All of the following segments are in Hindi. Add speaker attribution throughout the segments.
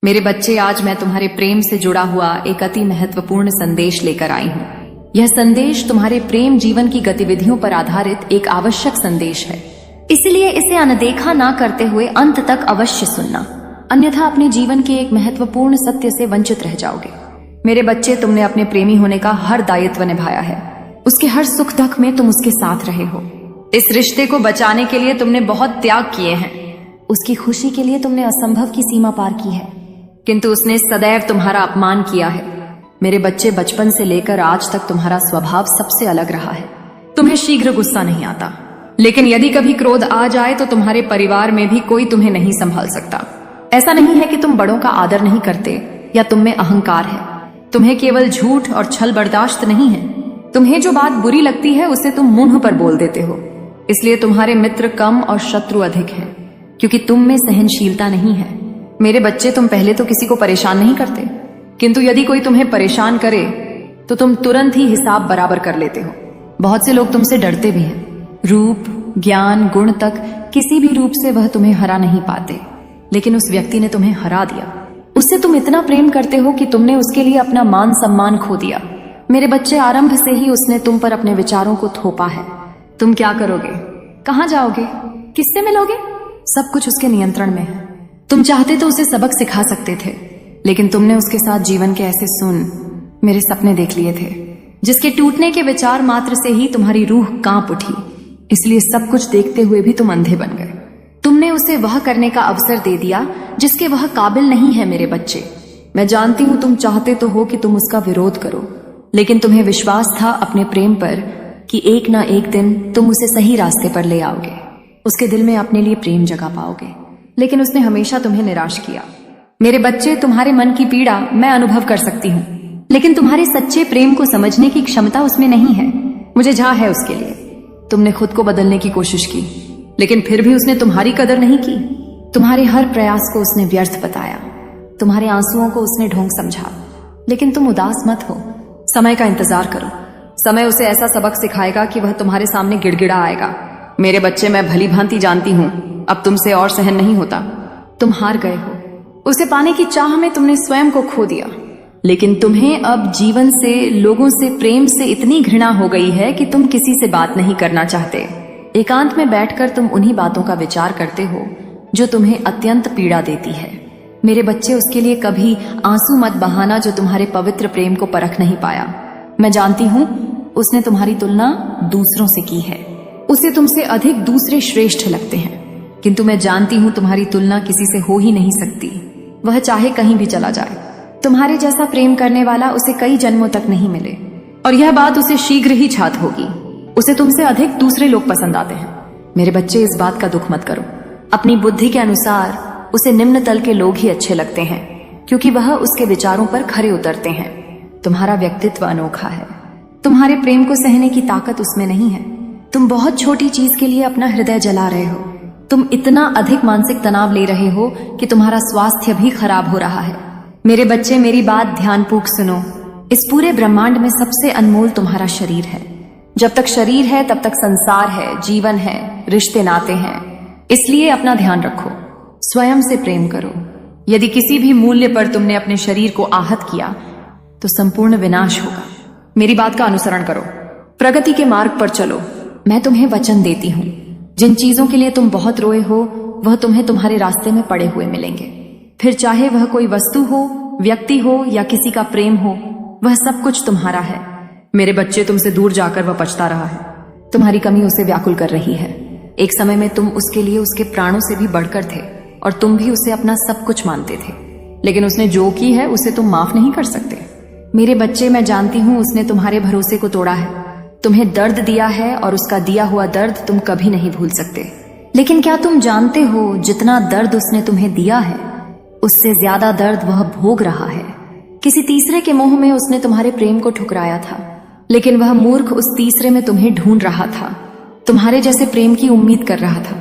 Speaker 1: मेरे बच्चे, आज मैं तुम्हारे प्रेम से जुड़ा हुआ एक अति महत्वपूर्ण संदेश लेकर आई हूँ। यह संदेश तुम्हारे प्रेम जीवन की गतिविधियों पर आधारित एक आवश्यक संदेश है, इसलिए इसे अनदेखा ना करते हुए अंत तक अवश्य सुनना, अन्यथा अपने जीवन के एक महत्वपूर्ण सत्य से वंचित रह जाओगे। मेरे बच्चे, तुमने अपने प्रेमी होने का हर दायित्व निभाया है। उसके हर सुख दुख में तुम उसके साथ रहे हो। इस रिश्ते को बचाने के लिए तुमने बहुत त्याग किए हैं। उसकी खुशी के लिए तुमने असंभव की सीमा पार की है, किंतु उसने सदैव तुम्हारा अपमान किया है। मेरे बच्चे, बचपन से लेकर आज तक तुम्हारा स्वभाव सबसे अलग रहा है। तुम्हें शीघ्र गुस्सा नहीं आता, लेकिन यदि कभी क्रोध आ जाए तो तुम्हारे परिवार में भी कोई तुम्हें नहीं संभाल सकता। ऐसा नहीं है कि तुम बड़ों का आदर नहीं करते या तुम में अहंकार है। तुम्हें केवल झूठ और छल बर्दाश्त नहीं है। तुम्हें जो बात बुरी लगती है उसे तुम मुंह पर बोल देते हो। इसलिए तुम्हारे मित्र कम और शत्रु अधिक हैं, क्योंकि तुम में सहनशीलता नहीं है। मेरे बच्चे, तुम पहले तो किसी को परेशान नहीं करते, किंतु यदि कोई तुम्हें परेशान करे तो तुम तुरंत ही हिसाब बराबर कर लेते हो। बहुत से लोग तुमसे डरते भी हैं। रूप, ज्ञान, गुण तक किसी भी रूप से वह तुम्हें हरा नहीं पाते, लेकिन उस व्यक्ति ने तुम्हें हरा दिया। उससे तुम इतना प्रेम करते हो कि तुमने उसके लिए अपना मान सम्मान खो दिया। मेरे बच्चे, आरंभ से ही उसने तुम पर अपने विचारों को थोपा है। तुम क्या करोगे, कहाँ जाओगे, किससे मिलोगे, सब कुछ उसके नियंत्रण में है। तुम चाहते तो उसे सबक सिखा सकते थे, लेकिन तुमने उसके साथ जीवन के ऐसे मेरे सपने देख लिए थे, जिसके टूटने के विचार मात्र से ही तुम्हारी रूह कांप उठी। इसलिए सब कुछ देखते हुए भी तुम अंधे बन गए। तुमने उसे वह करने का अवसर दे दिया जिसके वह काबिल नहीं है। मेरे बच्चे, मैं जानती हूं तुम चाहते तो हो कि तुम उसका विरोध करो, लेकिन तुम्हें विश्वास था अपने प्रेम पर कि एक ना एक दिन तुम उसे सही रास्ते पर ले आओगे, उसके दिल में अपने लिए प्रेम जगा पाओगे। लेकिन उसने हमेशा तुम्हें निराश किया। मेरे बच्चे, तुम्हारे मन की पीड़ा मैं अनुभव कर सकती हूँ, लेकिन तुम्हारे सच्चे प्रेम को समझने की क्षमता उसमें नहीं है। मुझे झा है उसके लिए। तुमने खुद को बदलने की कोशिश की, लेकिन फिर भी उसने तुम्हारी कदर नहीं की। तुम्हारे हर प्रयास को उसने व्यर्थ बताया। तुम्हारे आंसुओं को उसने ढोंग समझा। लेकिन तुम उदास मत हो, समय का इंतजार करो। समय उसे ऐसा सबक सिखाएगा कि वह तुम्हारे सामने गिड़गिड़ा आएगा। मेरे बच्चे, मैं भली भांति जानती हूँ अब तुमसे और सहन नहीं होता। तुम हार गए हो। उसे पाने की चाह में तुमने स्वयं को खो दिया। लेकिन तुम्हें अब जीवन से, लोगों से, प्रेम से इतनी घृणा हो गई है कि तुम किसी से बात नहीं करना चाहते। एकांत में बैठकर तुम उन्हीं बातों का विचार करते हो जो तुम्हें अत्यंत पीड़ा देती है। मेरे बच्चे, उसके लिए कभी आंसू मत बहाना जो तुम्हारे पवित्र प्रेम को परख नहीं पाया। मैं जानती हूँ उसने तुम्हारी तुलना दूसरों से की है। उसे तुमसे अधिक दूसरे श्रेष्ठ लगते हैं, किंतु मैं जानती हूँ तुम्हारी तुलना किसी से हो ही नहीं सकती। वह चाहे कहीं भी चला जाए, तुम्हारे जैसा प्रेम करने वाला उसे कई जन्मों तक नहीं मिले, और यह बात उसे शीघ्र ही छात होगी। उसे तुमसे अधिक दूसरे लोग पसंद आते हैं। मेरे बच्चे, इस बात का दुख मत करो। अपनी बुद्धि के अनुसार उसे निम्न तल के लोग ही अच्छे लगते हैं, क्योंकि वह उसके विचारों पर खरे उतरते हैं। तुम्हारा व्यक्तित्व अनोखा है। तुम्हारे प्रेम को सहने की ताकत उसमें नहीं है। तुम बहुत छोटी चीज के लिए अपना हृदय जला रहे हो। तुम इतना अधिक मानसिक तनाव ले रहे हो कि तुम्हारा स्वास्थ्य भी खराब हो रहा है। मेरे बच्चे, मेरी बात ध्यानपूर्वक सुनो। इस पूरे ब्रह्मांड में सबसे अनमोल तुम्हारा शरीर है। जब तक शरीर है तब तक संसार है, जीवन है, रिश्ते नाते हैं। इसलिए अपना ध्यान रखो, स्वयं से प्रेम करो। यदि किसी भी मूल्य पर तुमने अपने शरीर को आहत किया तो संपूर्ण विनाश होगा। मेरी बात का अनुसरण करो, प्रगति के मार्ग पर चलो। मैं तुम्हें वचन देती हूँ, जिन चीजों के लिए तुम बहुत रोए हो वह तुम्हें तुम्हारे रास्ते में पड़े हुए मिलेंगे। फिर चाहे वह कोई वस्तु हो, व्यक्ति हो या किसी का प्रेम हो, वह सब कुछ तुम्हारा है। मेरे बच्चे, तुमसे दूर जाकर वह पछता रहा है। तुम्हारी कमी उसे व्याकुल कर रही है। एक समय में तुम उसके लिए उसके प्राणों से भी बढ़कर थे, और तुम भी उसे अपना सब कुछ मानते थे, लेकिन उसने जो की है उसे तुम माफ नहीं कर सकते। मेरे बच्चे, मैं जानती हूँ उसने तुम्हारे भरोसे को तोड़ा है, तुम्हें दर्द दिया है, और उसका दिया हुआ दर्द तुम कभी नहीं भूल सकते। लेकिन क्या तुम जानते हो, जितना दर्द उसने तुम्हें दिया है उससे ज्यादा दर्द वह भोग रहा है। किसी तीसरे के मोह में उसने तुम्हारे प्रेम को ठुकराया था, लेकिन वह मूर्ख उस तीसरे में तुम्हें ढूंढ रहा था। तुम्हारे जैसे प्रेम की उम्मीद कर रहा था,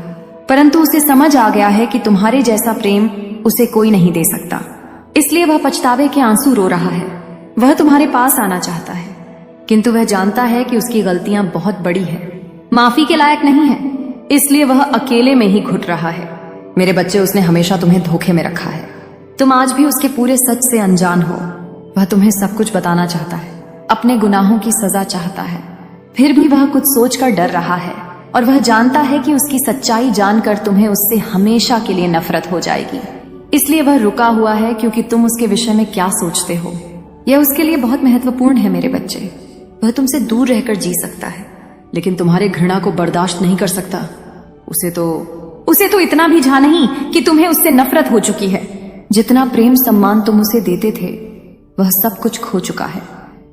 Speaker 1: परंतु उसे समझ आ गया है कि तुम्हारे जैसा प्रेम उसे कोई नहीं दे सकता। इसलिए वह पछतावे के आंसू रो रहा है। वह तुम्हारे पास आना चाहता है, किंतु वह जानता है कि उसकी गलतियां बहुत बड़ी है, माफी के लायक नहीं है। इसलिए वह अकेले में ही घुट रहा है। मेरे बच्चे, उसने हमेशा तुम्हें धोखे में रखा है। तुम आज भी उसके पूरे सच से अनजान हो। वह तुम्हें सब कुछ बताना चाहता है, अपने गुनाहों की सजा चाहता है, फिर भी वह कुछ सोचकर डर रहा है और वह जानता है कि उसकी सच्चाई जानकर तुम्हें उससे हमेशा के लिए नफरत हो जाएगी। इसलिए वह रुका हुआ है क्योंकि तुम उसके विषय में क्या सोचते हो यह उसके लिए बहुत महत्वपूर्ण है मेरे बच्चे। वह तुमसे दूर रहकर जी सकता है, लेकिन तुम्हारे घृणा को बर्दाश्त नहीं कर सकता। उसे तो इतना भी जा नहीं कि तुम्हें उससे नफरत हो चुकी है। जितना प्रेम सम्मान तुम उसे देते थे वह सब कुछ खो चुका है।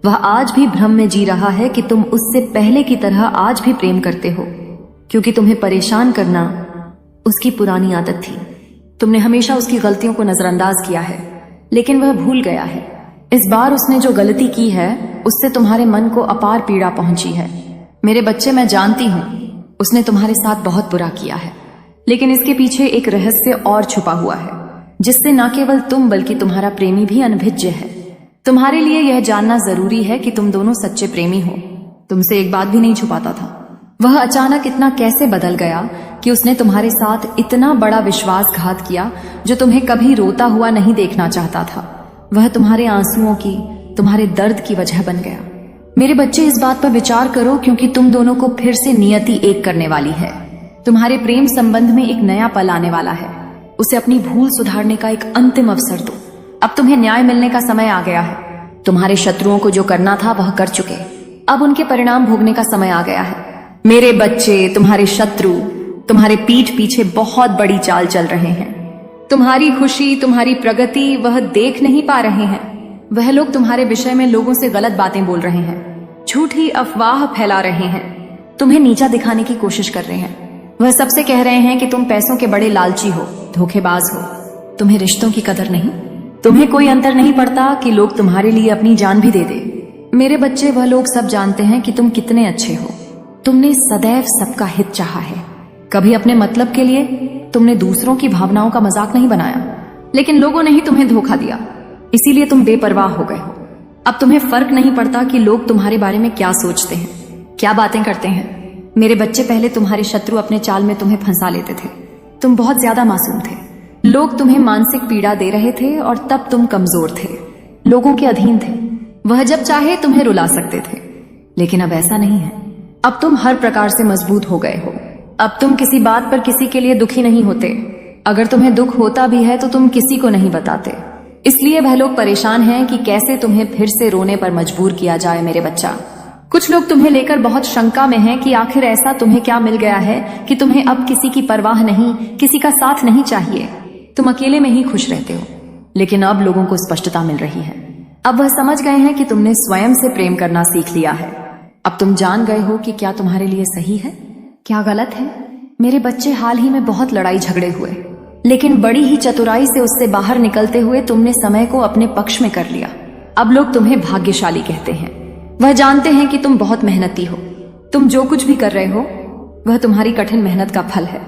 Speaker 1: वह आज भी भ्रम में जी रहा है कि तुम उससे पहले की तरह आज भी प्रेम करते हो, क्योंकि तुम्हें परेशान करना उसकी पुरानी आदत थी। तुमने हमेशा उसकी गलतियों को नजरअंदाज किया है, लेकिन वह भूल गया है। इस बार उसने जो गलती की है उससे तुम्हारे मन को अपार पीड़ा पहुंची है। मेरे बच्चे, मैं जानती हूं उसने तुम्हारे साथ बहुत बुरा किया है, लेकिन इसके पीछे एक रहस्य और छुपा हुआ है जिससे न केवल तुम बल्कि तुम्हारा प्रेमी भी अनभिज्ञ है। तुम्हारे लिए यह जानना जरूरी है कि तुम दोनों सच्चे प्रेमी हो। तुमसे एक बात भी नहीं छुपाता था। वह अचानक इतना कैसे बदल गया कि उसने तुम्हारे साथ इतना बड़ा विश्वासघात किया जो तुम्हें कभी रोता हुआ नहीं देखना चाहता था। वह तुम्हारे आंसुओं की, तुम्हारे दर्द की वजह बन गया। मेरे बच्चे, इस बात पर विचार करो क्योंकि तुम दोनों को फिर से नियति एक करने वाली है। तुम्हारे प्रेम संबंध में एक नया पल आने वाला है। उसे अपनी भूल सुधारने का एक अंतिम अवसर दो। अब तुम्हें न्याय मिलने का समय आ गया है। तुम्हारे शत्रुओं को जो करना था वह कर चुके, अब उनके परिणाम भोगने का समय आ गया है। मेरे बच्चे, तुम्हारे शत्रु तुम्हारे पीठ पीछे बहुत बड़ी चाल चल रहे हैं। तुम्हारी खुशी, तुम्हारी प्रगति वह देख नहीं पा रहे हैं। वह लोग तुम्हारे विषय में लोगों से गलत बातें बोल रहे हैं, झूठी अफवाह फैला रहे हैं, तुम्हें नीचा दिखाने की कोशिश कर रहे हैं। वह सबसे कह रहे हैं कि तुम पैसों के बड़े लालची हो, धोखेबाज हो, तुम्हें रिश्तों की कदर नहीं। तुम्हें कोई अंतर नहीं पड़ता कि लोग तुम्हारे लिए अपनी जान भी दे दे। मेरे बच्चे, वह लोग सब जानते हैं कि तुम कितने अच्छे हो। तुमने सदैव सबका हित चाहा है। कभी अपने मतलब के लिए तुमने दूसरों की भावनाओं का मजाक नहीं बनाया, लेकिन लोगों ने ही तुम्हें धोखा दिया, इसीलिए तुम बेपरवाह हो गए हो। अब तुम्हें फर्क नहीं पड़ता कि लोग तुम्हारे बारे में क्या सोचते हैं, क्या बातें करते हैं। मेरे बच्चे, पहले तुम्हारे शत्रु अपने चाल में तुम्हें फंसा लेते थे। तुम बहुत ज्यादा मासूम थे। लोग तुम्हें मानसिक पीड़ा दे रहे थे और तब तुम कमजोर थे, लोगों के अधीन थे। वह जब चाहे तुम्हें रुला सकते थे, लेकिन अब ऐसा नहीं है। अब तुम हर प्रकार से मजबूत हो गए हो। अब तुम किसी बात पर किसी के लिए दुखी नहीं होते। अगर तुम्हें दुख होता भी है तो तुम किसी को नहीं बताते। इसलिए वह लोग परेशान हैं कि कैसे तुम्हें फिर से रोने पर मजबूर किया जाए। मेरे बच्चा, कुछ लोग तुम्हें लेकर बहुत शंका में हैं कि आखिर ऐसा तुम्हें क्या मिल गया है कि तुम्हें अब किसी की परवाह नहीं, किसी का साथ नहीं चाहिए। तुम अकेले में ही खुश रहते हो। लेकिन अब लोगों को स्पष्टता मिल रही है। अब वह समझ गए हैं कि तुमने स्वयं से प्रेम करना सीख लिया है। अब तुम जान गए हो कि क्या तुम्हारे लिए सही है, क्या गलत है। मेरे बच्चे, हाल ही में बहुत लड़ाई झगड़े हुए, लेकिन बड़ी ही चतुराई से उससे बाहर निकलते हुए तुमने समय को अपने पक्ष में कर लिया। अब लोग तुम्हें भाग्यशाली कहते हैं। वह जानते हैं कि तुम बहुत मेहनती हो। तुम जो कुछ भी कर रहे हो वह तुम्हारी कठिन मेहनत का फल है,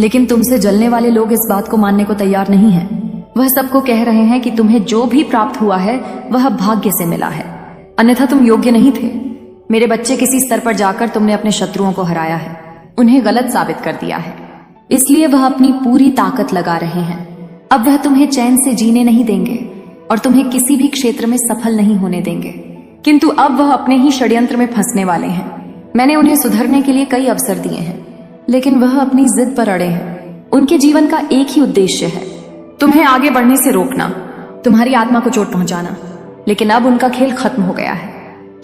Speaker 1: लेकिन तुमसे जलने वाले लोग इस बात को मानने को तैयार नहीं हैं। वह सबको कह रहे हैं कि तुम्हें जो भी प्राप्त हुआ है वह भाग्य से मिला है, अन्यथा तुम योग्य नहीं थे। मेरे बच्चे, किसी स्तर पर जाकर तुमने अपने शत्रुओं को हराया है, उन्हें गलत साबित कर दिया है। इसलिए वह अपनी पूरी ताकत लगा रहे हैं। अब वह तुम्हें चैन से जीने नहीं देंगे और तुम्हें किसी भी क्षेत्र में सफल नहीं होने देंगे, किंतु अब वह अपने ही षड्यंत्र में फंसने वाले हैं। मैंने उन्हें सुधरने के लिए कई अवसर दिए हैं, लेकिन वह अपनी जिद पर अड़े हैं। उनके जीवन का एक ही उद्देश्य है, तुम्हें आगे बढ़ने से रोकना, तुम्हारी आत्मा को चोट पहुंचाना। लेकिन अब उनका खेल खत्म हो गया है।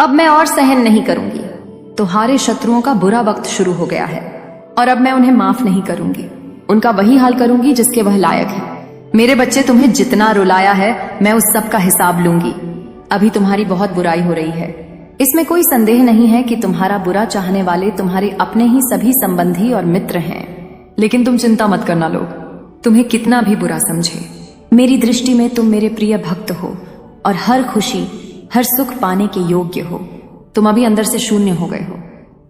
Speaker 1: अब मैं और सहन नहीं करूंगी। तुम्हारे शत्रुओं का बुरा वक्त शुरू हो गया है और अब मैं उन्हें माफ नहीं करूंगी। उनका वही हाल करूंगी जिसके वह लायक है। मेरे बच्चे, तुम्हें जितना रुलाया है मैं उस सब का हिसाब लूंगी। अभी तुम्हारी बहुत बुराई हो रही है, इसमें कोई संदेह नहीं है कि तुम्हारा बुरा चाहने वाले तुम्हारे अपने ही सभी संबंधी और मित्र हैं। लेकिन तुम चिंता मत करना, लोग तुम्हें कितना भी बुरा समझे, मेरी दृष्टि में तुम मेरे प्रिय भक्त हो और हर खुशी, हर सुख पाने के योग्य हो। तुम अभी अंदर से शून्य हो गए हो।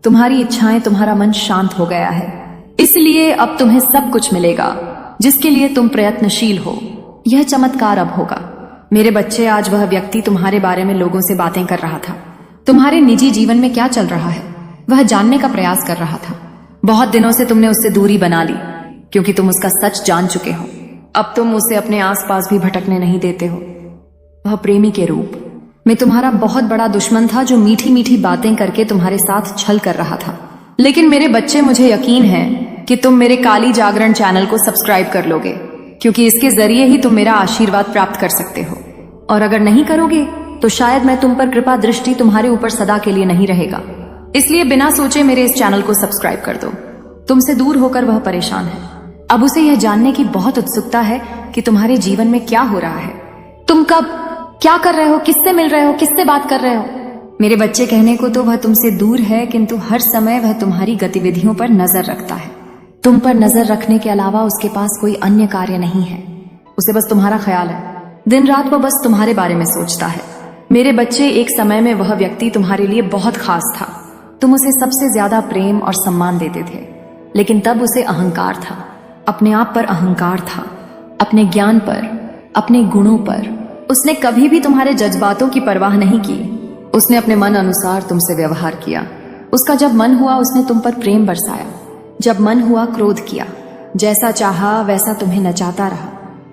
Speaker 1: तुम्हारी इच्छाएं, तुम्हारा मन शांत हो गया है। इसलिए अब तुम्हें सब कुछ मिलेगा जिसके लिए तुम प्रयत्नशील हो। यह चमत्कार अब होगा। मेरे बच्चे, आज वह व्यक्ति तुम्हारे बारे में लोगों से बातें कर रहा था। तुम्हारे निजी जीवन में क्या चल रहा है वह जानने का प्रयास कर रहा था। बहुत दिनों से तुमने उससे दूरी बना ली क्योंकि तुम उसका सच जान चुके हो। अब तुम उसे अपने आसपास भी भटकने नहीं देते हो। वह प्रेमी के रूप में तुम्हारा बहुत बड़ा दुश्मन था, जो मीठी मीठी बातें करके तुम्हारे साथ छल कर रहा था। लेकिन मेरे बच्चे, मुझे यकीन है कि तुम मेरे काली जागरण चैनल को सब्सक्राइब कर लोगे, क्योंकि इसके जरिए ही तुम मेरा आशीर्वाद प्राप्त कर सकते हो। और अगर नहीं करोगे तो शायद मैं तुम पर कृपा दृष्टि तुम्हारे ऊपर सदा के लिए नहीं रहेगा। इसलिए बिना सोचे मेरे इस चैनल को सब्सक्राइब कर दो। तुमसे दूर होकर वह परेशान है। अब उसे यह जानने की बहुत उत्सुकता है कि तुम्हारे जीवन में क्या हो रहा है। तुम कब क्या कर रहे हो, किससे मिल रहे हो, किससे बात कर रहे हो। मेरे बच्चे, कहने को तो वह तुमसे दूर है, किंतु हर समय वह तुम्हारी गतिविधियों पर नजर रखता है। तुम पर नजर रखने के अलावा उसके पास कोई अन्य कार्य नहीं है। उसे बस तुम्हारा ख्याल है। दिन रात वह बस तुम्हारे बारे में सोचता है। मेरे बच्चे, एक समय में वह व्यक्ति तुम्हारे लिए बहुत खास था। तुम उसे सबसे ज्यादा प्रेम और सम्मान देते थे, लेकिन तब उसे अहंकार था, अपने आप पर अहंकार था, अपने ज्ञान पर, अपने गुणों पर। उसने कभी भी तुम्हारे जज्बातों की परवाह नहीं की। उसने अपने मन अनुसार तुमसे व्यवहार किया। उसका जब मन हुआ उसने तुम पर प्रेम बरसाया, जब मन हुआ क्रोध किया। जैसा चाहा वैसा तुम्हें नचाता रहा।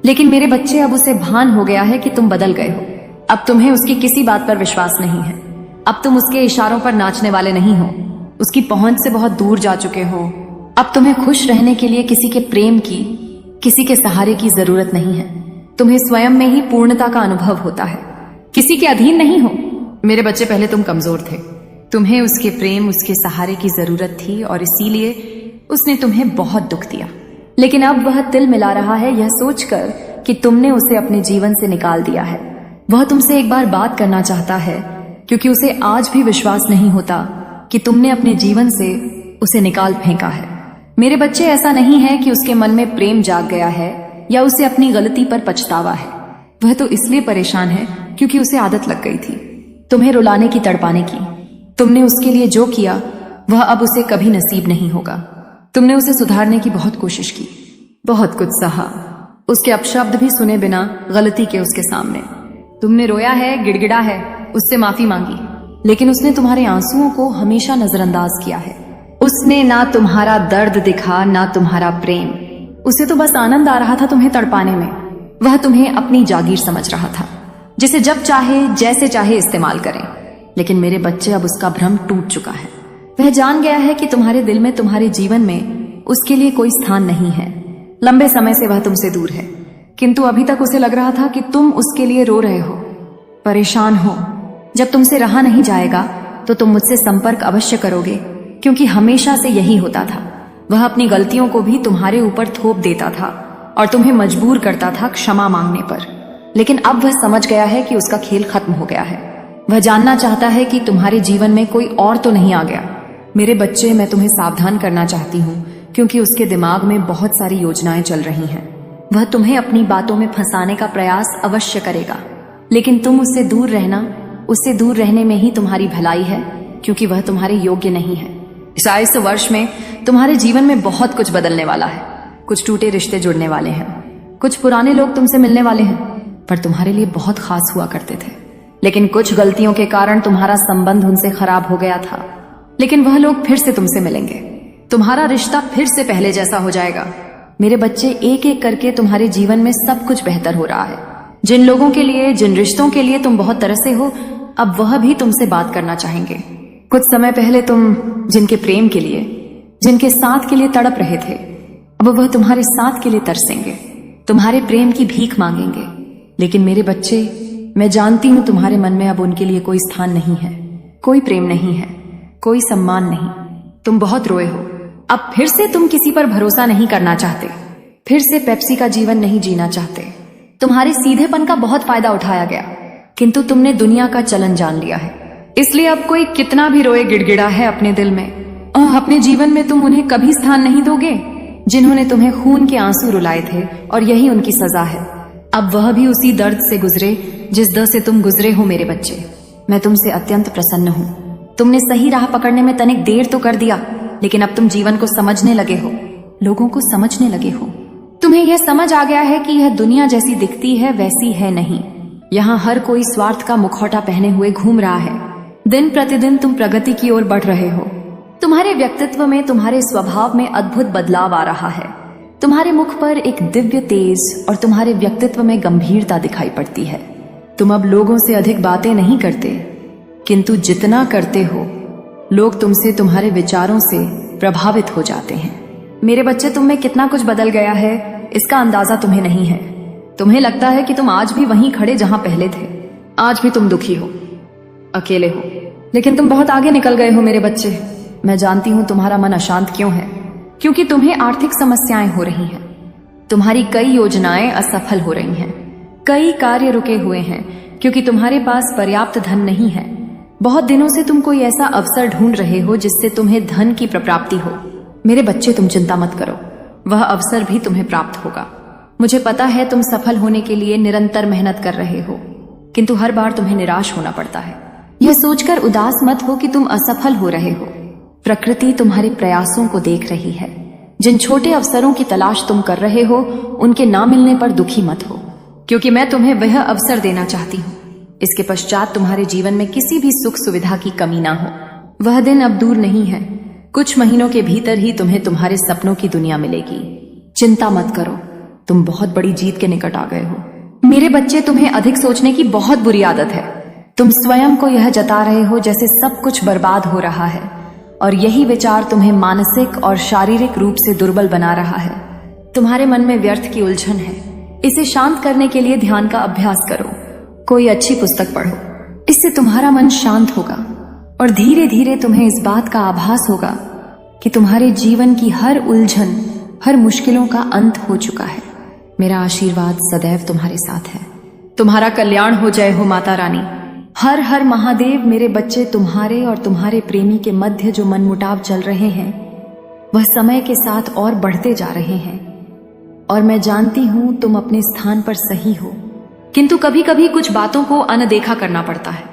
Speaker 1: लेकिन मेरे बच्चे, अब उसे भान हो गया है कि तुम बदल गए हो। अब तुम्हें उसकी किसी बात पर विश्वास नहीं है। अब तुम उसके इशारों पर नाचने वाले नहीं हो। उसकी पहुंच से बहुत दूर जा चुके हो। अब तुम्हें खुश रहने के लिए किसी के प्रेम की, किसी के सहारे की जरूरत नहीं है। तुम्हें स्वयं में ही पूर्णता का अनुभव होता है, किसी के अधीन नहीं हो। मेरे बच्चे, पहले तुम कमजोर थे। तुम्हें उसके प्रेम, उसके सहारे की जरूरत थी, और इसीलिए उसने तुम्हें बहुत दुख दिया। लेकिन अब वह तिल मिला रहा है यह सोचकर कि तुमने उसे अपने जीवन से निकाल दिया है। वह तुमसे एक बार बात करना चाहता है, क्योंकि उसे आज भी विश्वास नहीं होता कि तुमने अपने जीवन से उसे निकाल फेंका है। मेरे बच्चे, ऐसा नहीं है कि उसके मन में प्रेम जाग गया है या उसे अपनी गलती पर पछतावा है। वह तो इसलिए परेशान है क्योंकि उसे आदत लग गई थी तुम्हें रुलाने की, तड़पाने की। तुमने उसके लिए जो किया वह अब उसे कभी नसीब नहीं होगा। तुमने उसे सुधारने की बहुत कोशिश की, बहुत कुछ सहा, उसके अपशब्द भी सुने बिना गलती के उसके सामने। तुमने रोया है, गिड़गिड़ा है, उससे माफी मांगी, लेकिन उसने तुम्हारे आंसुओं को हमेशा नजरअंदाज किया है। उसने ना तुम्हारा दर्द दिखा, ना तुम्हारा प्रेम। उसे तो बस आनंद आ रहा था तुम्हें तड़पाने में। वह तुम्हें अपनी जागीर समझ रहा था, जिसे जब चाहे जैसे चाहे इस्तेमाल करें। लेकिन मेरे बच्चे, अब उसका भ्रम टूट चुका है। वह जान गया है कि तुम्हारे दिल में, तुम्हारे जीवन में उसके लिए कोई स्थान नहीं है। लंबे समय से वह तुमसे दूर है, किंतु अभी तक उसे लग रहा था कि तुम उसके लिए रो रहे हो, परेशान हो। जब तुमसे रहा नहीं जाएगा तो तुम मुझसे संपर्क अवश्य करोगे, क्योंकि हमेशा से यही होता था। वह अपनी गलतियों को भी तुम्हारे ऊपर थोप देता था और तुम्हें मजबूर करता था क्षमा मांगने पर। लेकिन अब वह समझ गया है कि उसका खेल खत्म हो गया है। वह जानना चाहता है कि तुम्हारे जीवन में कोई और तो नहीं आ गया। मेरे बच्चे, मैं तुम्हें सावधान करना चाहती हूँ, क्योंकि उसके दिमाग में बहुत सारी योजनाएं चल रही हैं। वह तुम्हें अपनी बातों में फंसाने का प्रयास अवश्य करेगा, लेकिन तुम उससे दूर रहना। उससे दूर रहने में ही तुम्हारी भलाई है, क्योंकि वह तुम्हारे योग्य नहीं है। इस वर्ष में तुम्हारे जीवन में बहुत कुछ बदलने वाला है। कुछ टूटे रिश्ते जुड़ने वाले हैं, कुछ पुराने लोग तुमसे मिलने वाले हैं, पर तुम्हारे लिए बहुत खास हुआ करते थे। लेकिन कुछ गलतियों के कारण तुम्हारा संबंध उनसे खराब हो गया था। लेकिन वह लोग फिर से तुमसे मिलेंगे। तुम्हारा रिश्ता फिर से पहले जैसा हो जाएगा। मेरे बच्चे, एक एक करके तुम्हारे जीवन में सब कुछ बेहतर हो रहा है। जिन लोगों के लिए, जिन रिश्तों के लिए तुम बहुत तरसे हो, अब वह भी तुमसे बात करना चाहेंगे। कुछ समय पहले तुम जिनके प्रेम के लिए, जिनके साथ के लिए तड़प रहे थे, अब वह तुम्हारे साथ के लिए तरसेंगे, तुम्हारे प्रेम की भीख मांगेंगे। लेकिन मेरे बच्चे, मैं जानती हूं तुम्हारे मन में अब उनके लिए कोई स्थान नहीं है, कोई प्रेम नहीं है, कोई सम्मान नहीं। तुम बहुत रोए हो। अब फिर से तुम किसी पर भरोसा नहीं करना चाहते, फिर से पेप्सी का जीवन नहीं जीना चाहते। तुम्हारे सीधेपन का बहुत फायदा उठाया गया, किंतु तुमने दुनिया का चलन जान लिया है। इसलिए अब कोई कितना भी रोए, गिड़गिड़ा है अपने दिल में, अपने जीवन में तुम उन्हें कभी स्थान नहीं दोगे, जिन्होंने तुम्हें खून के आंसू रुलाए थे, और यही उनकी सजा है। अब वह भी उसी दर्द से गुजरे जिस दर्द से तुम गुजरे हो। मेरे बच्चे, मैं तुमसे अत्यंत प्रसन्न हूँ। तुमने सही राह पकड़ने में तनिक देर तो कर दिया, लेकिन अब तुम जीवन को समझने लगे हो, लोगों को समझने लगे हो। तुम्हें यह समझ आ गया है कि यह दुनिया जैसी दिखती है वैसी है नहीं। यहाँ हर कोई स्वार्थ का मुखौटा पहने हुए घूम रहा है। दिन प्रतिदिन तुम प्रगति की ओर बढ़ रहे हो। तुम्हारे व्यक्तित्व में, तुम्हारे स्वभाव में अद्भुत बदलाव आ रहा है। तुम्हारे मुख पर एक दिव्य तेज और तुम्हारे व्यक्तित्व में गंभीरता दिखाई पड़ती है। तुम अब लोगों से अधिक बातें नहीं करते, किंतु जितना करते हो लोग तुमसे तुम्हारे विचारों से प्रभावित हो जाते हैं। मेरे बच्चे, तुम में कितना कुछ बदल गया है इसका अंदाजा तुम्हें नहीं है। तुम्हें लगता है कि तुम आज भी वहीं खड़े जहां पहले थे। आज भी तुम दुखी हो, अकेले हो, लेकिन तुम बहुत आगे निकल गए हो मेरे बच्चे। मैं जानती हूं तुम्हारा मन अशांत क्यों है, क्योंकि तुम्हें आर्थिक समस्याएं हो रही हैं। तुम्हारी कई योजनाएं असफल हो रही हैं, कई कार्य रुके हुए हैं क्योंकि तुम्हारे पास पर्याप्त धन नहीं है। बहुत दिनों से तुम कोई ऐसा अवसर ढूंढ रहे हो जिससे तुम्हें धन की प्राप्ति हो। मेरे बच्चे, तुम चिंता मत करो, वह अवसर भी तुम्हें प्राप्त होगा। मुझे पता है तुम सफल होने के लिए निरंतर मेहनत कर रहे हो, किंतु हर बार तुम्हें निराश होना पड़ता है। यह सोचकर उदास मत हो कि तुम असफल हो रहे हो। प्रकृति तुम्हारे प्रयासों को देख रही है। जिन छोटे अवसरों की तलाश तुम कर रहे हो उनके ना मिलने पर दुखी मत हो, क्योंकि मैं तुम्हें वह अवसर देना चाहती हूँ। इसके पश्चात तुम्हारे जीवन में किसी भी सुख सुविधा की कमी ना हो। वह दिन अब दूर नहीं है। कुछ महीनों के भीतर ही तुम्हें तुम्हारे सपनों की दुनिया मिलेगी। चिंता मत करो, तुम बहुत बड़ी जीत के निकट आ गए हो। मेरे बच्चे, तुम्हें अधिक सोचने की बहुत बुरी आदत है। तुम स्वयं को यह जता रहे हो जैसे सब कुछ बर्बाद हो रहा है, और यही विचार तुम्हें मानसिक और शारीरिक रूप से दुर्बल बना रहा है। तुम्हारे मन में व्यर्थ की उलझन है। इसे शांत करने के लिए ध्यान का अभ्यास करो। कोई अच्छी पुस्तक पढ़ो, इससे तुम्हारा मन शांत होगा और धीरे धीरे तुम्हें इस बात का आभास होगा कि तुम्हारे जीवन की हर उलझन, हर मुश्किलों का अंत हो चुका है। मेरा आशीर्वाद सदैव तुम्हारे साथ है। तुम्हारा कल्याण हो, जय हो माता रानी। हर हर महादेव। मेरे बच्चे, तुम्हारे और तुम्हारे प्रेमी के मध्य जो मनमुटाव चल रहे हैं वह समय के साथ और बढ़ते जा रहे हैं, और मैं जानती हूं तुम अपने स्थान पर सही हो, किंतु कभी कभी कुछ बातों को अनदेखा करना पड़ता है।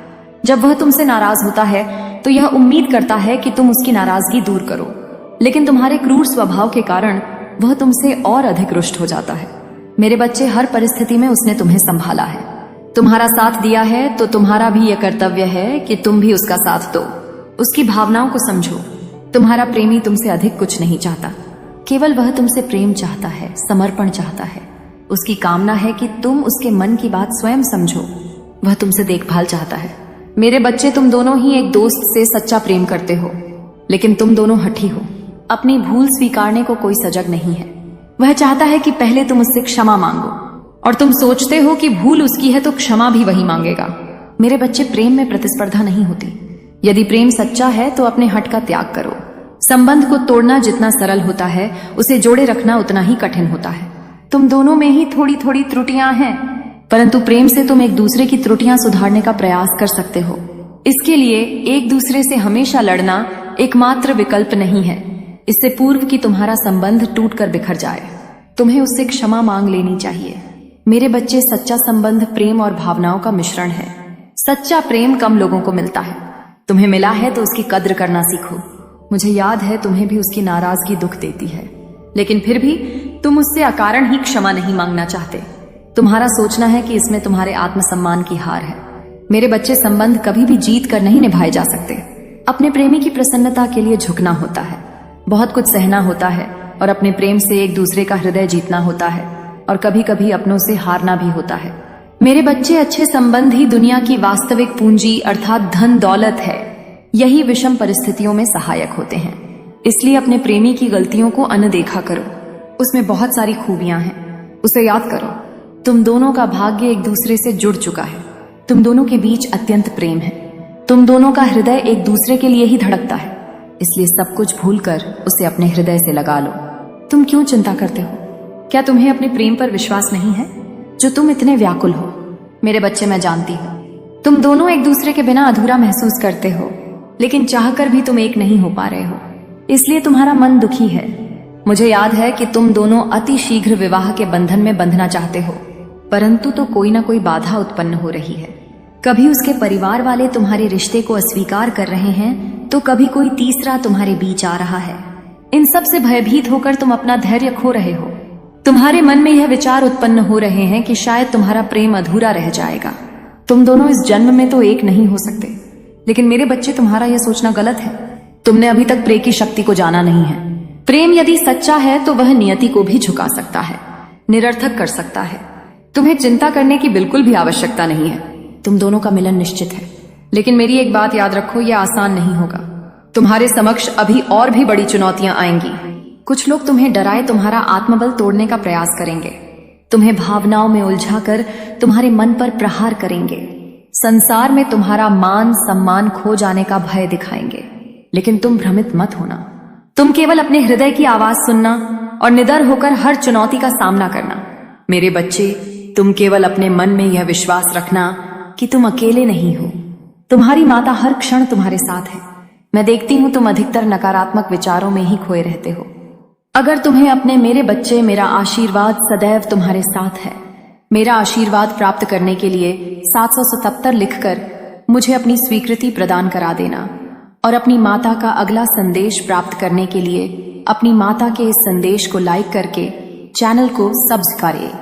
Speaker 1: जब वह तुमसे नाराज होता है तो यह उम्मीद करता है कि तुम उसकी नाराजगी दूर करो, लेकिन तुम्हारे क्रूर स्वभाव के कारण वह तुमसे और अधिक रुष्ट हो जाता है। मेरे बच्चे, हर परिस्थिति में उसने तुम्हें संभाला है, तुम्हारा साथ दिया है, तो तुम्हारा भी यह कर्तव्य है कि तुम भी उसका साथ दो। उसकी भावनाओं को समझो। तुम्हारा प्रेमी तुमसे अधिक कुछ नहीं चाहता, केवल वह तुमसे प्रेम चाहता है, समर्पण चाहता है। उसकी कामना है कि तुम उसके मन की बात स्वयं समझो। वह तुमसे देखभाल चाहता है। मेरे बच्चे, तुम दोनों ही एक दोस्त से सच्चा प्रेम करते हो, लेकिन तुम दोनों हठी हो। अपनी भूल स्वीकारने को कोई सजग नहीं है। वह चाहता है कि पहले तुम उससे क्षमा मांगो, और तुम सोचते हो कि भूल उसकी है तो क्षमा भी वही मांगेगा। मेरे बच्चे, प्रेम में प्रतिस्पर्धा नहीं होती। यदि प्रेम सच्चा है तो अपने हट का त्याग करो। संबंध को तोड़ना जितना सरल होता है, उसे जोड़े रखना उतना ही कठिन होता है। तुम दोनों में ही थोड़ी थोड़ी त्रुटियां हैं, परंतु प्रेम से तुम एक दूसरे की त्रुटियां सुधारने का प्रयास कर सकते हो। इसके लिए एक दूसरे से हमेशा लड़ना एकमात्र विकल्प नहीं है। इससे पूर्व कि तुम्हारा संबंध टूटकर बिखर जाए, तुम्हें उससे क्षमा मांग लेनी चाहिए। मेरे बच्चे, सच्चा संबंध प्रेम और भावनाओं का मिश्रण है। सच्चा प्रेम कम लोगों को मिलता है। तुम्हें मिला है तो उसकी कद्र करना सीखो। मुझे याद है तुम्हें भी उसकी नाराजगी दुख देती है, लेकिन फिर भी तुम उससे अकारण ही क्षमा नहीं मांगना चाहते। तुम्हारा सोचना है कि इसमें तुम्हारे आत्मसम्मान की हार है। मेरे बच्चे, संबंध कभी भी जीत कर नहीं निभाए जा सकते। अपने प्रेमी की प्रसन्नता के लिए झुकना होता है, बहुत कुछ सहना होता है, और अपने प्रेम से एक दूसरे का हृदय जीतना होता है, और कभी कभी अपनों से हारना भी होता है। मेरे बच्चे, अच्छे संबंध ही दुनिया की वास्तविक पूंजी अर्थात धन दौलत है। यही विषम परिस्थितियों में सहायक होते हैं। इसलिए अपने प्रेमी की गलतियों को अनदेखा करो। उसमें बहुत सारी खूबियां हैं, उसे याद करो। तुम दोनों का भाग्य एक दूसरे से जुड़ चुका है। तुम दोनों के बीच अत्यंत प्रेम है। तुम दोनों का हृदय एक दूसरे के लिए ही धड़कता है। इसलिए सब कुछ भूलकर उसे अपने हृदय से लगा लो। तुम क्यों चिंता करते हो? क्या तुम्हें अपने प्रेम पर विश्वास नहीं है जो तुम इतने व्याकुल हो? मेरे बच्चे, मैं जानती हूँ तुम दोनों एक दूसरे के बिना अधूरा महसूस करते हो, लेकिन चाहकर भी तुम एक नहीं हो पा रहे हो, इसलिए तुम्हारा मन दुखी है। मुझे याद है कि तुम दोनों अति शीघ्र विवाह के बंधन में बंधना चाहते हो, परंतु तो कोई ना कोई बाधा उत्पन्न हो रही है। कभी उसके परिवार वाले तुम्हारे रिश्ते को अस्वीकार कर रहे हैं, तो कभी कोई तीसरा तुम्हारे बीच आ रहा है। इन सब से भयभीत होकर तुम अपना धैर्य खो रहे हो। तुम्हारे मन में यह विचार उत्पन्न हो रहे हैं कि शायद तुम्हारा प्रेम अधूरा रह जाएगा। तुम दोनों इस जन्म में तो एक नहीं हो सकते। लेकिन मेरे बच्चे, तुम्हारा यह सोचना गलत है। तुमने अभी तक प्रेम की शक्ति को जाना नहीं है। प्रेम यदि सच्चा है तो वह नियति को भी झुका सकता है, निरर्थक कर सकता है। तुम्हें चिंता करने की बिल्कुल भी आवश्यकता नहीं है। तुम दोनों का मिलन निश्चित है। लेकिन मेरी एक बात याद रखो, यह आसान नहीं होगा। तुम्हारे समक्ष अभी और भी बड़ी चुनौतियां आएंगी। कुछ लोग तुम्हें डराए तुम्हारा आत्मबल तोड़ने का प्रयास करेंगे, तुम्हें भावनाओं में उलझाकर तुम्हारे मन पर प्रहार करेंगे, संसार में तुम्हारा मान सम्मान खो जाने का भय दिखाएंगे। लेकिन तुम भ्रमित मत होना। तुम केवल अपने हृदय की आवाज सुनना और निडर होकर हर चुनौती का सामना करना। मेरे बच्चे, तुम केवल अपने मन में यह विश्वास रखना कि तुम अकेले नहीं हो। तुम्हारी माता हर क्षण तुम्हारे साथ है। मैं देखती हूं तुम अधिकतर नकारात्मक विचारों में ही खोए रहते हो। अगर तुम्हें अपने मेरे बच्चे, मेरा आशीर्वाद सदैव तुम्हारे साथ है। मेरा आशीर्वाद प्राप्त करने के लिए 777 लिखकर मुझे अपनी स्वीकृति प्रदान करा देना और अपनी माता का अगला संदेश प्राप्त करने के लिए अपनी माता के इस संदेश को लाइक करके चैनल को सब्सक्राइब करें।